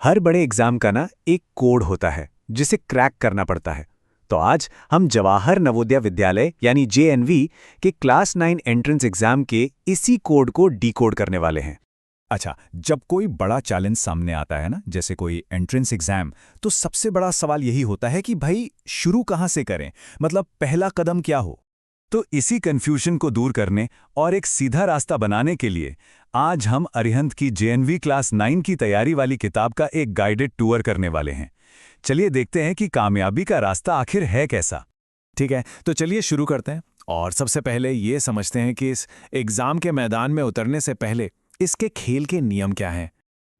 हर बड़े एग्जाम का ना एक कोड होता है जिसे क्रैक करना पड़ता है। तो आज हम जवाहर नवोदय विद्यालय यानी जेएनवी के क्लास 9 एंट्रेंस एग्जाम के इसी कोड को डिकोड करने वाले हैं। अच्छा, जब कोई बड़ा चैलेंज सामने आता है ना, जैसे कोई एंट्रेंस एग्जाम, तो सबसे बड़ा सवाल यही होता है कि भाई शुरू कहाँ से करें, मतलब पहला कदम क्या हो। तो इसी कंफ्यूजन को दूर करने और एक सीधा रास्ता बनाने के लिए आज हम अरिहंत की जेएनवी क्लास 9 की तैयारी वाली किताब का एक गाइडेड टूर करने वाले हैं। चलिए देखते हैं कि कामयाबी का रास्ता आखिर है कैसा। ठीक है, तो चलिए शुरू करते हैं और सबसे पहले ये समझते हैं कि इस एग्जाम के मैदान में उतरने से पहले इसके खेल के नियम क्या हैं।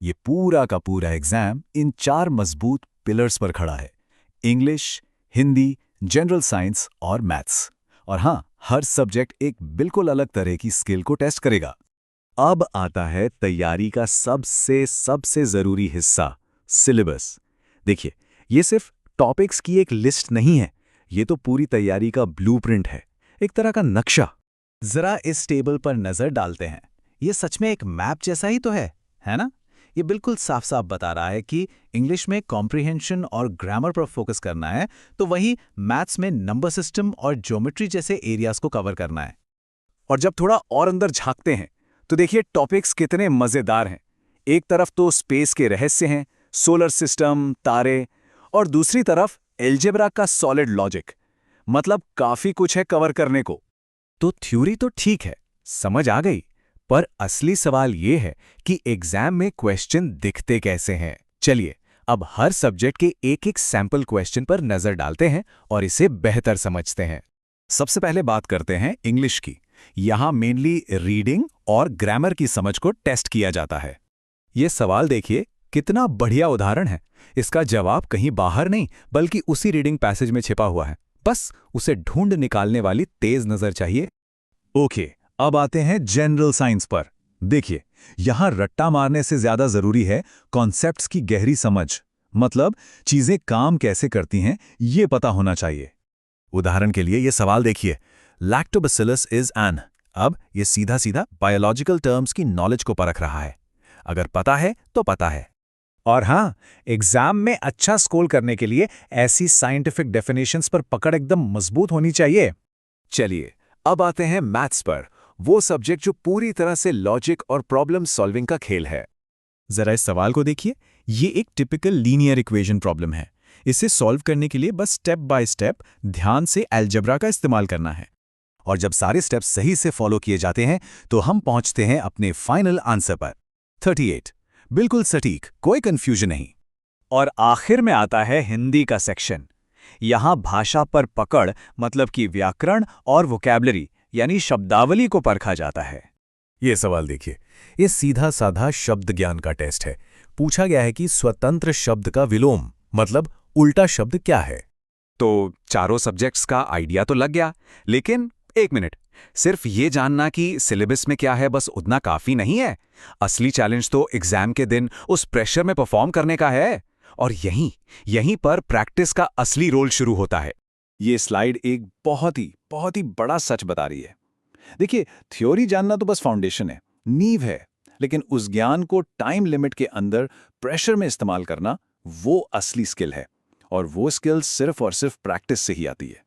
ये पूरा का पूरा एग्जाम इन 4 मजबूत पिलर्स पर खड़ा है: इंग्लिश, हिंदी, जनरल साइंस और मैथ्स। और हाँ, हर सब्जेक्ट एक बिल्कुल अलग तरह की स्किल को टेस्ट करेगा। अब आता है तैयारी का सबसे जरूरी हिस्सा, सिलेबस। देखिए, ये सिर्फ टॉपिक्स की एक लिस्ट नहीं है, ये तो पूरी तैयारी का ब्लूप्रिंट है, एक तरह का नक्शा। जरा इस टेबल पर नजर डालते हैं। ये सच में एक मैप जैसा ही तो है ना? ये बिल्कुल साफ साफ बता रहा है कि इंग्लिश में कॉम्प्रिहेंशन और ग्रामर पर फोकस करना है, तो वहीं मैथ्स में नंबर सिस्टम और ज्योमेट्री जैसे एरियाज को कवर करना है। और जब थोड़ा और अंदर झांकते हैं तो देखिए टॉपिक्स कितने मजेदार हैं। एक तरफ तो स्पेस के रहस्य हैं, सोलर सिस्टम, तारे, और दूसरी तरफ एल्जेब्रा का सॉलिड लॉजिक। मतलब काफी कुछ है कवर करने को। तो थ्योरी तो ठीक है, समझ आ गई, पर असली सवाल ये है कि एग्जाम में क्वेश्चन दिखते कैसे हैं। चलिए अब हर सब्जेक्ट के एक एक सैंपल क्वेश्चन पर नजर डालते हैं और इसे बेहतर समझते हैं। सबसे पहले बात करते हैं इंग्लिश की। यहां मेनली रीडिंग और ग्रामर की समझ को टेस्ट किया जाता है। ये सवाल देखिए, कितना बढ़िया उदाहरण है। इसका जवाब कहीं बाहर नहीं बल्कि उसी रीडिंग पैसेज में छिपा हुआ है। बस उसे ढूंढ निकालने वाली तेज नजर चाहिए। ओके, अब आते हैं जनरल साइंस पर। देखिए, यहां रट्टा मारने से ज्यादा जरूरी है कॉन्सेप्ट्स की गहरी समझ। मतलब चीजें काम कैसे करती हैं ये पता होना चाहिए। उदाहरण के लिए ये सवाल देखिए, लैक्टोबैसिलस इज एन। अब ये सीधा सीधा बायोलॉजिकल टर्म्स की नॉलेज को परख रहा है। अगर पता है तो पता है। और हाँ, एग्जाम में अच्छा स्कोर करने के लिए ऐसी साइंटिफिक डेफिनेशंस पर पकड़ एकदम मजबूत होनी चाहिए। चलिए अब आते हैं मैथ्स पर, वो सब्जेक्ट जो पूरी तरह से लॉजिक और प्रॉब्लम सॉल्विंग का खेल है। जरा इस सवाल को देखिए, ये एक टिपिकल लीनियर इक्वेशन प्रॉब्लम है। इसे सॉल्व करने के लिए बस स्टेप बाय स्टेप ध्यान से अलजेब्रा का इस्तेमाल करना है। और जब सारे स्टेप्स सही से फॉलो किए जाते हैं तो हम पहुंचते हैं अपने फाइनल आंसर पर, 38। बिल्कुल सटीक, कोई कंफ्यूजन नहीं। और आखिर में आता है हिंदी का सेक्शन। यहां भाषा पर पकड़, मतलब कि व्याकरण और वोकैबुलरी यानी शब्दावली को परखा जाता है। ये सवाल देखिए, ये सीधा साधा शब्द ज्ञान का टेस्ट है। पूछा गया है कि स्वतंत्र शब्द का विलोम, मतलब उल्टा शब्द क्या है। तो चारों सब्जेक्ट्स का आइडिया तो लग गया, लेकिन एक मिनट, सिर्फ ये जानना कि सिलेबस में क्या है बस उतना काफी नहीं है। असली चैलेंज तो एग्जाम के दिन उस प्रेशर में परफॉर्म करने का है। और यहीं पर प्रैक्टिस का असली रोल शुरू होता है। ये स्लाइड एक बहुत ही बड़ा सच बता रही है। देखिए, थ्योरी जानना तो बस फाउंडेशन है, नींव है, लेकिन उस ज्ञान को टाइम लिमिट के अंदर प्रेशर में इस्तेमाल करना, वो असली स्किल है। और वो स्किल सिर्फ और सिर्फ प्रैक्टिस से ही आती है।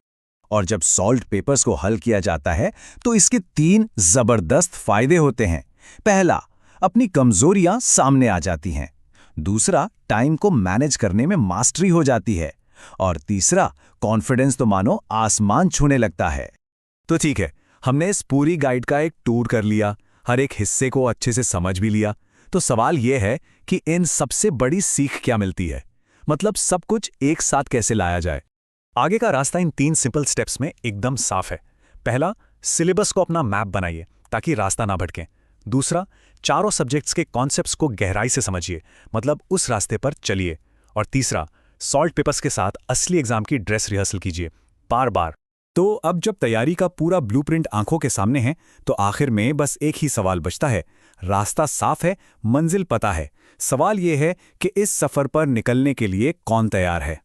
और जब सॉल्व्ड पेपर्स को हल किया जाता है तो इसके 3 जबरदस्त फायदे होते हैं। पहला, अपनी कमजोरियां सामने आ जाती हैं। दूसरा, टाइम को मैनेज करने में मास्टरी हो जाती है। और तीसरा, कॉन्फिडेंस तो मानो आसमान छूने लगता है। तो ठीक है, हमने इस पूरी गाइड का एक टूर कर लिया, हर एक हिस्से को अच्छे से समझ भी लिया। तो सवाल यह है कि इन सबसे बड़ी सीख क्या मिलती है, मतलब सब कुछ एक साथ कैसे लाया जाए। आगे का रास्ता इन 3 सिंपल स्टेप्स में एकदम साफ है। पहला, सिलेबस को अपना मैप बनाइए ताकि रास्ता ना भटके। दूसरा, चारों सब्जेक्ट्स के कॉन्सेप्ट्स को गहराई से समझिए, मतलब उस रास्ते पर चलिए। और तीसरा, सॉल्व पेपर्स के साथ असली एग्जाम की ड्रेस रिहर्सल कीजिए, बार बार। तो अब जब तैयारी का पूरा ब्लूप्रिंट आंखों के सामने है तो आखिर में बस एक ही सवाल बचता है। रास्ता साफ है, मंजिल पता है। सवाल यह है कि इस सफर पर निकलने के लिए कौन तैयार है।